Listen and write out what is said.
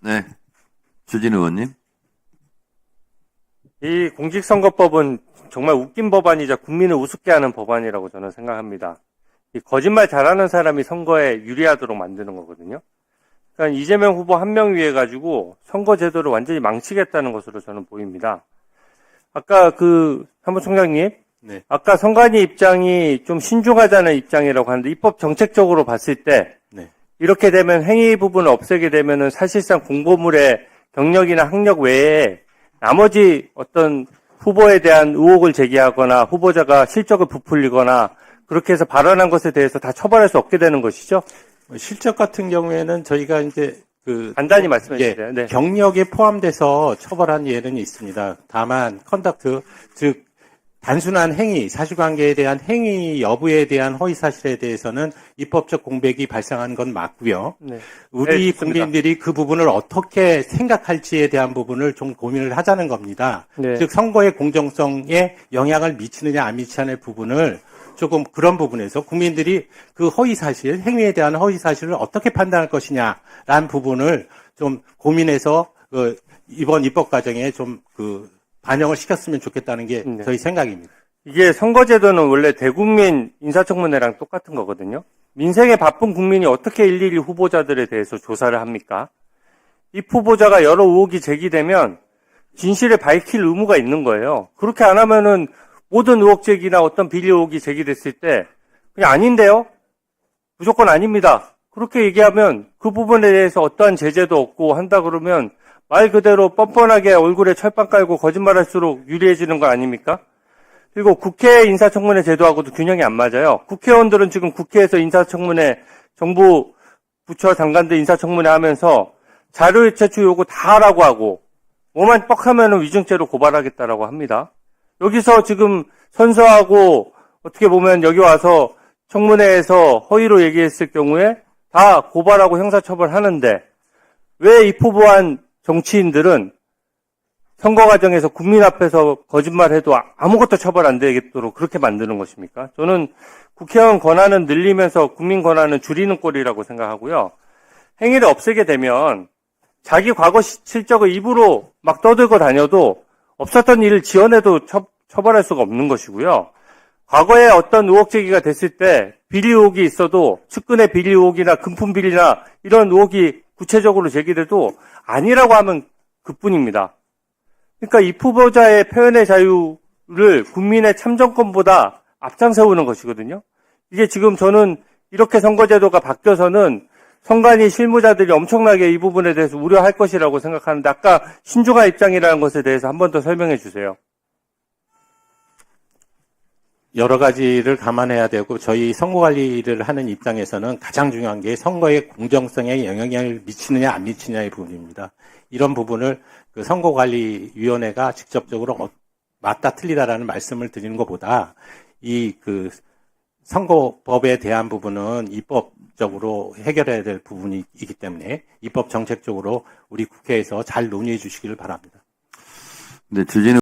네. 주진 의원님. 이 공직선거법은 정말 웃긴 법안이자 국민을 우습게 하는 법안이라고 저는 생각합니다. 이 거짓말 잘하는 사람이 선거에 유리하도록 만드는 거거든요. 그러니까 이재명 후보 한 명 위해 가지고 선거 제도를 완전히 망치겠다는 것으로 저는 보입니다. 아까 사무총장님, 네. 아까 선관위 입장이 좀 신중하다는 입장이라고 하는데 입법 정책적으로 봤을 때 네. 이렇게 되면 행위 부분을 없애게 되면은 사실상 공보물의 경력이나 학력 외에 나머지 어떤 후보에 대한 의혹을 제기하거나 후보자가 실적을 부풀리거나 그렇게 해서 발언한 것에 대해서 다 처벌할 수 없게 되는 것이죠. 실적 같은 경우에는 저희가 이제 간단히 말씀해 주세요. 네. 경력에 포함돼서 처벌한 예는 있습니다. 다만 컨덕트, 즉 단순한 행위, 사실관계에 대한 행위 여부에 대한 허위사실에 대해서는 입법적 공백이 발생한 건 맞고요. 네. 우리 네, 국민들이 그 부분을 어떻게 생각할지에 대한 부분을 좀 고민을 하자는 겁니다. 네. 즉 선거의 공정성에 영향을 미치느냐 안 미치느냐의 부분을 조금 그런 부분에서 국민들이 그 허위사실, 행위에 대한 허위사실을 어떻게 판단할 것이냐라는 부분을 좀 고민해서 이번 입법 과정에 좀 반영을 시켰으면 좋겠다는 게 네. 저희 생각입니다. 이게 선거제도는 원래 대국민 인사청문회랑 똑같은 거거든요. 민생에 바쁜 국민이 어떻게 일일이 후보자들에 대해서 조사를 합니까? 이 후보자가 여러 의혹이 제기되면 진실을 밝힐 의무가 있는 거예요. 그렇게 안 하면은 모든 의혹 제기나 어떤 비리 의혹이 제기됐을 때 그냥 아닌데요? 무조건 아닙니다. 그렇게 얘기하면 그 부분에 대해서 어떠한 제재도 없고 한다 그러면 말 그대로 뻔뻔하게 얼굴에 철판 깔고 거짓말할수록 유리해지는 거 아닙니까? 그리고 국회 인사청문회 제도하고도 균형이 안 맞아요. 국회의원들은 지금 국회에서 인사청문회, 정부 부처 장관들 인사청문회 하면서 자료 제출 요구 다 하라고 하고 뭐만 뻑하면 위증죄로 고발하겠다라고 합니다. 여기서 지금 선서하고 어떻게 보면 여기 와서 청문회에서 허위로 얘기했을 경우에 다 고발하고 형사처벌하는데 왜 이 포부한 정치인들은 선거 과정에서 국민 앞에서 거짓말해도 아무것도 처벌 안 되겠도록 그렇게 만드는 것입니까? 저는 국회의원 권한은 늘리면서 국민 권한은 줄이는 꼴이라고 생각하고요. 행위를 없애게 되면 자기 과거 실적을 입으로 막 떠들고 다녀도 없었던 일을 지어내도 처벌할 수가 없는 것이고요. 과거에 어떤 의혹 제기가 됐을 때 비리 의혹이 있어도 측근의 비리 의혹이나 금품 비리나 이런 의혹이 구체적으로 제기돼도 아니라고 하면 그뿐입니다. 그러니까 이 후보자의 표현의 자유를 국민의 참정권보다 앞장세우는 것이거든요. 이게 지금 저는 이렇게 선거제도가 바뀌어서는 선관위 실무자들이 엄청나게 이 부분에 대해서 우려할 것이라고 생각하는데 아까 신중한 입장이라는 것에 대해서 한 번 더 설명해 주세요. 여러 가지를 감안해야 되고 저희 선거관리를 하는 입장에서는 가장 중요한 게 선거의 공정성에 영향을 미치느냐 안 미치느냐의 부분입니다. 이런 부분을 선거관리위원회가 직접적으로 맞다 틀리다라는 말씀을 드리는 것보다 선거법에 대한 부분은 입법적으로 해결해야 될 부분이기 때문에 입법 정책적으로 우리 국회에서 잘 논의해 주시기를 바랍니다. 네, 주진